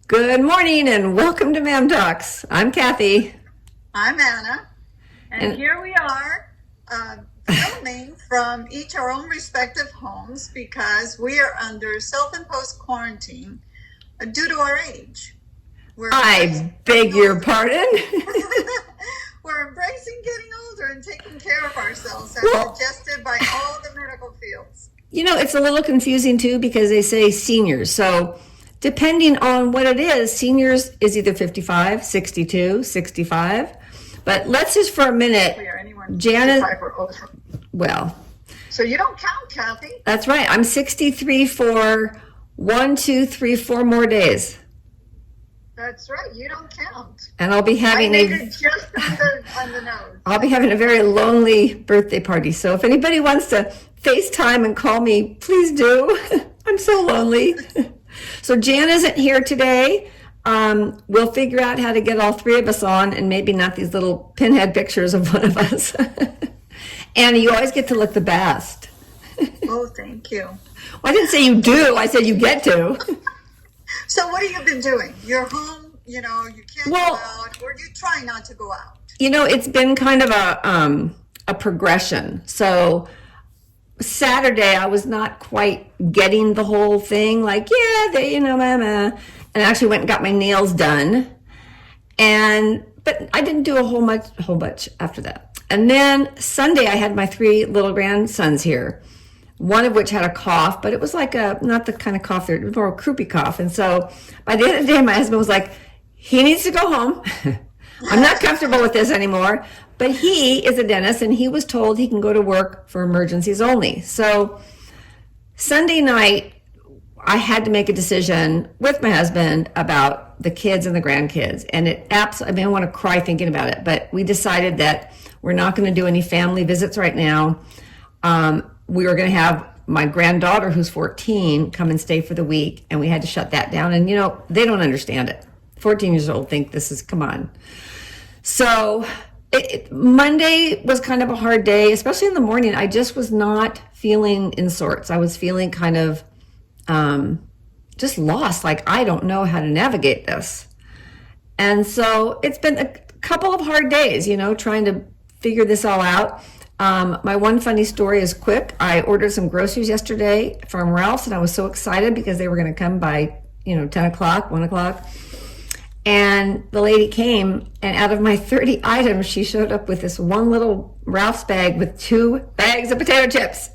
Good morning and welcome to Mam Talks. I'm Kathy. I'm Anna, and And here we are filming from each our own respective homes because we are under self-imposed quarantine due to our age. We're embracing I getting beg your older. pardon. We're embracing getting older and taking care of ourselves as Well, suggested by all the medical fields. it's a little confusing too because they say seniors. So, depending on what it is, seniors is either 55, 62, 65. But let's just for a minute, We are anyone Janet, 65 or older. well, So you don't count, Kathy. that's right. I'm 63 for 1, 2, 3, 4 more days. That's right. You don't count. And I'll be I having made a it just on the nose. I'll be having a very lonely birthday party. So if anybody wants to FaceTime and call me, please do. I'm so lonely. So Jan isn't here today. We'll figure out how to get all three of us on and maybe not these little pinhead pictures of one of us. Annie, you always get to look the best. Oh, thank you. Well, I didn't say you do. I said you get to. So what have you been doing? You're home, you can't go Well, out, or you try not to go out. it's been kind of a progression. So Saturday, I was not quite getting the whole thing. Like, yeah, mama. And I actually went and got my nails done. But I didn't do a whole bunch after that. And then Sunday, I had my three little grandsons here. One of which had a cough, but it was like not the kind of cough, it was more a croupy cough. And so by the end of the day, my husband was like, he needs to go home. I'm not comfortable with this anymore. But he is a dentist and he was told he can go to work for emergencies only. So Sunday night, I had to make a decision with my husband about the kids and the grandkids. And I want to cry thinking about it, but we decided that we're not going to do any family visits right now. We were going to have my granddaughter, who's 14, come and stay for the week. And we had to shut that down. And, they don't understand it. 14 years old think come on. So Monday was kind of a hard day, especially in the morning. I just was not feeling in sorts. I was feeling kind of just lost. Like, I don't know how to navigate this. And so it's been a couple of hard days, trying to figure this all out. My one funny story is quick. I ordered some groceries yesterday from Ralph's and I was so excited because they were going to come by, 10 o'clock, 1 o'clock. And the lady came and out of my 30 items, she showed up with this one little Ralph's bag with 2 bags of potato chips,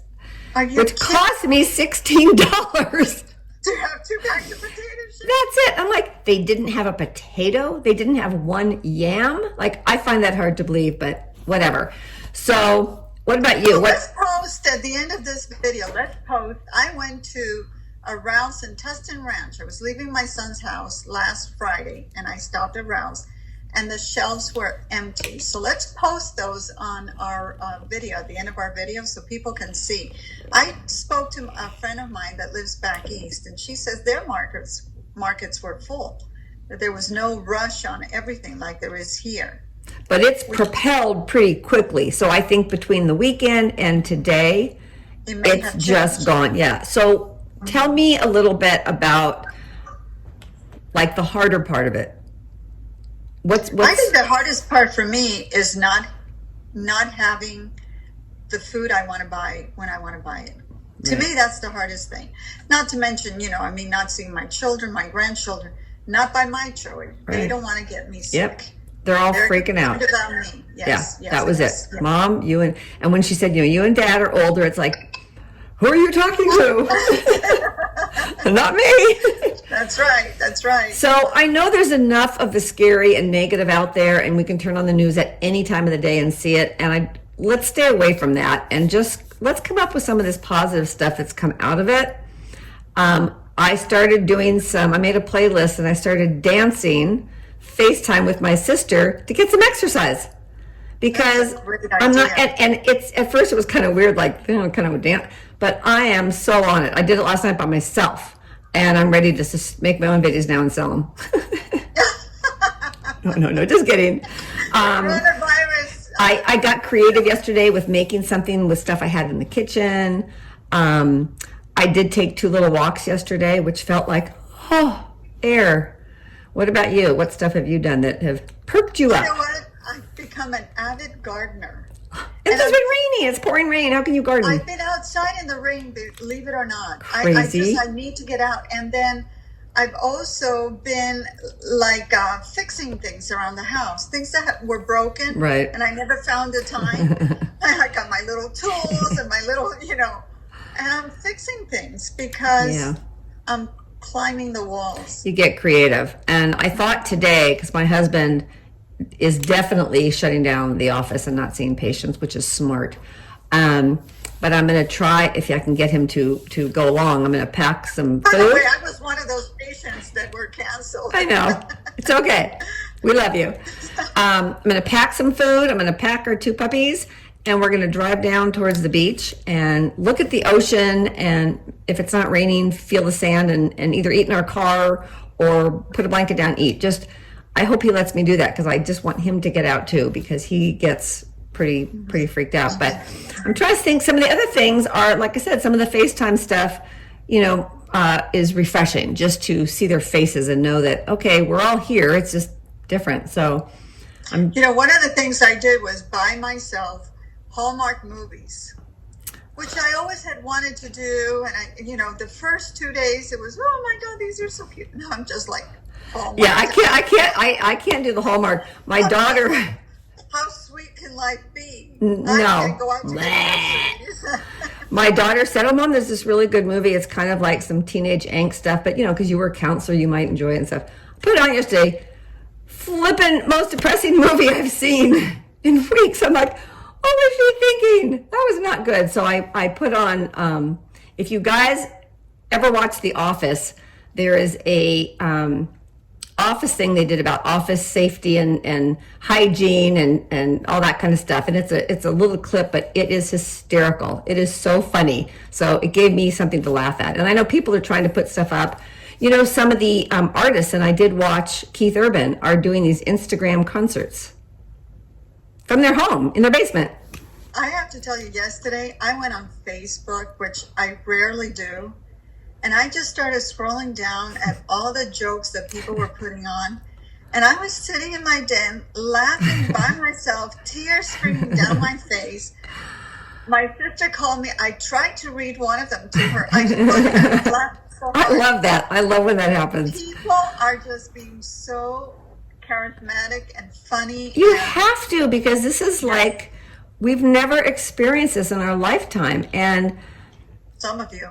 Are you which kidding? cost me $16. To have 2 bags of potato chips? That's it. I'm like, they didn't have a potato. They didn't have one yam. Like, I find that hard to believe, but whatever. So what about you? So What? let's post at the end of this video. Let's post. I went to a Ralph's in Tustin Ranch. I was leaving my son's house last Friday, and I stopped at Ralph's, and the shelves were empty. So let's post those on our video, at the end of our video, so people can see. I spoke to a friend of mine that lives back east, and she says their markets were full, that there was no rush on everything like there is here. But it's propelled pretty quickly. So I think between the weekend and today, It may it's have just changed. gone. Yeah. So tell me a little bit about like the harder part of it. What's I think the hardest part for me is not having the food I want to buy when I want to buy it. To Right. me, that's the hardest thing. Not to mention, not seeing my children, my grandchildren, not by my choice. They Right. don't want to get me sick. Yep. They're all They're freaking out. concerned about me. Yes, Yeah, yes, that was it. yes, yes. Mom, and when she said, you and Dad are older, it's like, who are you talking to? Not me. That's right. That's right. So I know there's enough of the scary and negative out there, and we can turn on the news at any time of the day and see it. And let's stay away from that and just let's come up with some of this positive stuff that's come out of it. I started doing I made a playlist and I started dancing FaceTime with my sister to get some exercise because That's a great I'm not, idea. and it's, at first it was kind of weird, like, kind of a dance, but I am so on it. I did it last night by myself and I'm ready to just make my own videos now and sell them. No, just kidding. Coronavirus. I got creative yesterday with making something with stuff I had in the kitchen. I did take 2 little walks yesterday, which felt like, air. What about you? What stuff have you done that have perked you You know up? what? I've become an avid gardener. It's And just been rainy. It's pouring rain. How can you garden? I've been outside in the rain, believe it or not. Crazy. I need to get out. And then I've also been like fixing things around the house, things that were broken. Right. And I never found the time. I got my little tools and my little, and I'm fixing things because Yeah. I'm climbing the walls. You get creative. And I thought today, because my husband is definitely shutting down the office and not seeing patients, which is smart. But I'm going to try, if I can get him to go along, I'm going to pack some By the food. way, I was one of those patients that were canceled. I know. It's okay. We love you. I'm going to pack some food. I'm going to pack our 2 puppies, and we're going to drive down towards the beach and look at the ocean. And if it's not raining, feel the sand and either eat in our car or put a blanket down and eat. I hope he lets me do that because I just want him to get out too, because he gets pretty freaked out. But I'm trying to think. Some of the other things are, like I said, some of the FaceTime stuff, is refreshing just to see their faces and know that, okay, we're all here. It's just different. So One of the things I did was buy myself Hallmark movies, which I always had wanted to do. And the first 2 days it was, oh my God, these are so cute. Now I'm just like, Hallmark. yeah, I can't do the Hallmark. My daughter, How sweet can life be? No. I can't go out to Bleh. groceries. my daughter said, "Oh, Mom, there's this really good movie. It's kind of like some teenage angst stuff, but because you were a counselor, you might enjoy it and stuff." Put it on yesterday. Flippin' most depressing movie I've seen in weeks. I'm like, what was she thinking? That was not good. So I put on, if you guys ever watch The Office, there is a office thing they did about office safety and hygiene and all that kind of stuff. And it's a little clip, but it is hysterical. It is so funny. So it gave me something to laugh at. And I know people are trying to put stuff up. Some of the artists, and I did watch Keith Urban, are doing these Instagram concerts from their home in their basement. I have to tell you, yesterday I went on Facebook, which I rarely do, and I just started scrolling down at all the jokes that people were putting on. And I was sitting in my den laughing by myself, tears streaming down my face. My sister called me. I tried to read one of them to her. I just laughed so I hard. love that. I love when that happens. People are just being so charismatic and funny. You and have to, because this is like, we've never experienced this in our lifetime. And some of you.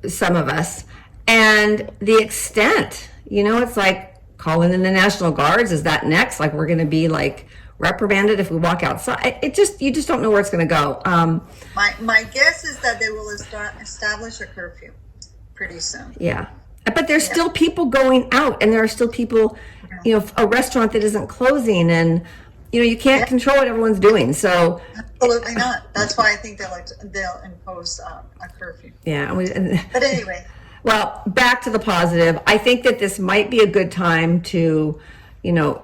some of us, and the extent, it's like calling in the National Guards. Is that next? Like, we're going to be like reprimanded if we walk outside. You just don't know where it's going to go. My guess is that they will establish a curfew pretty soon. Yeah. But there's still people going out, and there are still people, a restaurant that isn't closing, and you can't control what everyone's doing. So Absolutely not. That's why I think they'll impose a curfew. yeah. But anyway, Well, back to the positive. I think that this might be a good time to,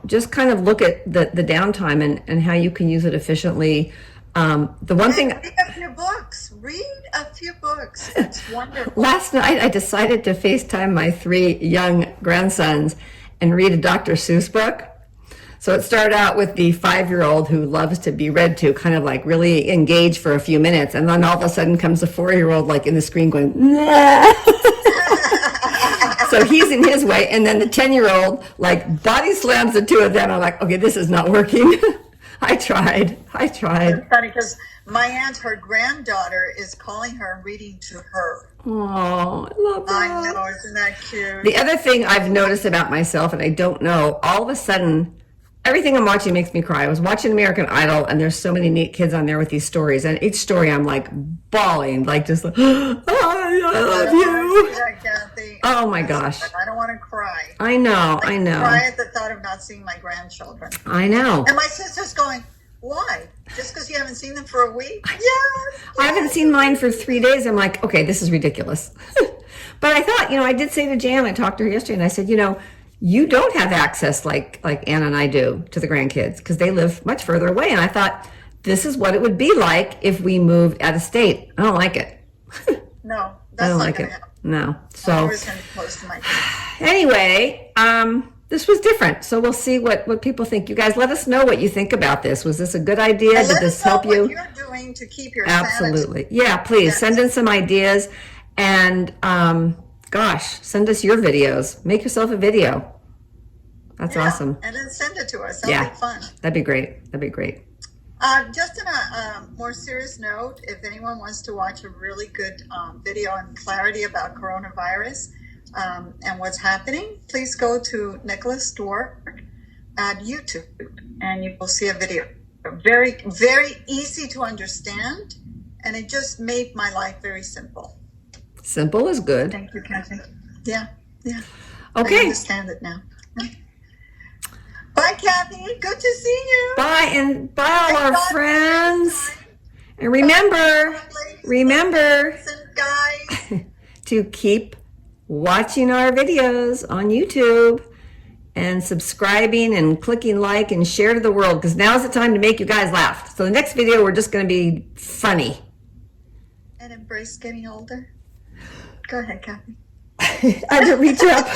just kind of look at the downtime and how you can use it efficiently. The one thing, read a few books. Read a few books. It's wonderful. last night I decided to FaceTime my 3 young grandsons and read a Dr. Seuss book. So it started out with the 5-year-old who loves to be read to, kind of like really engaged for a few minutes. And then all of a sudden comes the 4-year-old like in the screen going, nah. So he's in his way. And then the 10-year-old like body slams the 2 of them. I'm like, okay, this is not working. I tried. It's funny because my aunt, her granddaughter, is calling her and reading to her. Oh, I love that. I know, isn't that cute? The other thing I've noticed about myself, and I don't know, all of a sudden, everything I'm watching makes me cry. I was watching American Idol, and there's so many neat kids on there with these stories, and each story I'm like bawling, like just like, oh, I love you. Yeah, Kathy. Oh my gosh. I don't want to cry. I know. Cry at the thought of not seeing my grandchildren. I know. And my sister's going, why? Just because you haven't seen them for a week? Yes. I haven't seen mine for 3 days. I'm like, okay, this is ridiculous. But I thought, I did say to Jan, I talked to her yesterday, and I said, you don't have access like Anna and I do to the grandkids because they live much further away. And I thought, this is what it would be like if we moved out of state. I don't like it. No, I that's don't not like going it. to happen. No. I'm So always going to be close to my kids. anyway, this was different. So we'll see what people think. You guys let us know what you think about this. Was this a good idea? And Did let this us know help what you? you're doing to keep your sanity. Absolutely. Yeah, please Yes. send in some ideas and gosh, send us your videos. Make yourself a video. That's Yeah, awesome. and then send it to us. That'll Yeah. be fun. That'd be great. That'd be great. Just on a more serious note, if anyone wants to watch a really good video on clarity about coronavirus and what's happening, please go to Nicholas Dwork at YouTube and you will see a video. Very, very easy to understand, and it just made my life very simple. Simple is good. Thank you, Kathy. Yeah, yeah. I Okay. understand it now. Bye, Kathy. Good to see you. Bye and bye all Thank our God for friends. this time. And remember, Ladies and guys. to keep watching our videos on YouTube and subscribing and clicking like and share to the world, because now's the time to make you guys laugh. So the next video, we're just going to be funny. And embrace getting older. Go ahead, Kathy. I had to reach up.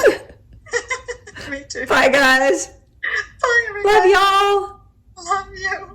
Me too. Bye, guys. Bye, everybody. Love y'all. Love you.